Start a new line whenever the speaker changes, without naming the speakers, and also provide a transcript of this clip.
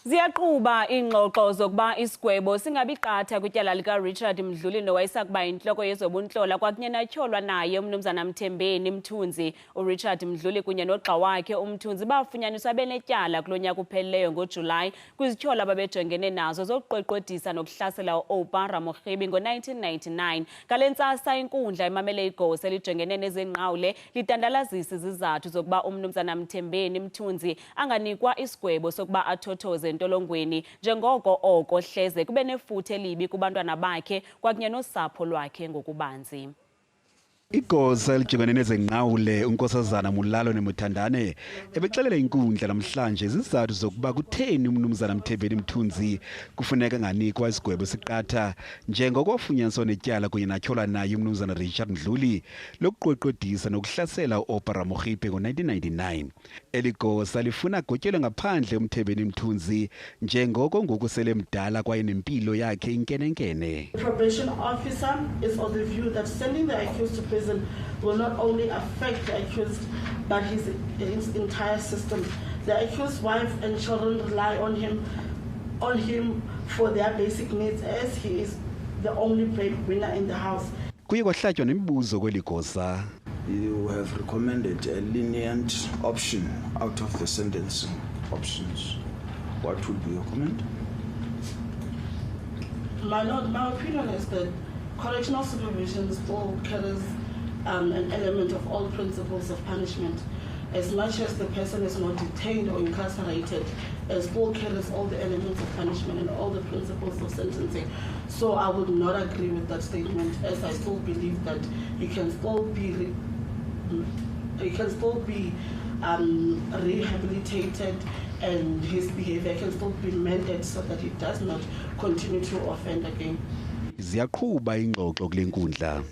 Ziyaqhuba iingxoxo zokuba isigwebo singabiqatha kwityala lika Richard Mdluli nowayesakuba yintloko yezobuntlola kwakunye natyholwa naye umnumzana Mthembeni Mthunzi. URichard Mdluli kunye nogxa wakhe uMthunzi bafunyaniswa benetyala kulonyaka uphelileyo ngo-July kwizityholo ababejongene nazo zokuqweqwedisa nokuhlasela u-Opa Ramogibe ngo-1999. Ngale ntsasa inkundla emamele igosa elijongene nezengqawule lidandalazisa izizathu zokuba umnumzana Mthembeni Mthunzi anganikwa isigwebo sokuba athothoze entolongweni njengoko oko hleze kube nefuthe elibi kubantwana bakhe kwakunye nosapho lwakhe ngokubanzi.
Igosa elijongene nezengqawule unkosazana Mulalo neMuthandane ebexelela inkundla namhlanje izizathu zokuba kutheni umnumzana Mthembeni Mthunzi kufuneka nganikwa isigwebo siqatha njengoko wafunyaniswa netyala kunye natyholwa naye umnumzana Richard Mdluli lokuqweqwedisa nokuhlasela u-Opa Ramogibe ngo-1999. Eli gosa lifuna agotyelwe ngaphandle uMthembeni Mthunzi njengoko ngoku sele mdala kwaye nempilo yakhe inkenenkene.
The probation officer is of the view that sending the accused to prison will not only affect the accused but his entire system. The accused's wife and children rely on him for their basic needs as he is the only breadwinner in the house.
Kuye kwahlatywa nemibuzo kweli gosa.
You have recommended a lenient option out of the sentencing options. What would be your comment?
My opinion is that correctional supervision still carries an element of all principles of punishment. As much as the person is not detained or incarcerated, it still carries all the elements of punishment and all the principles of sentencing. So I would not agree with that statement, as I still believe that he can still be rehabilitated and his behavior can still be mended so that he does not continue to offend again.
Ziyaqhuba iingxoxo kule nkundla.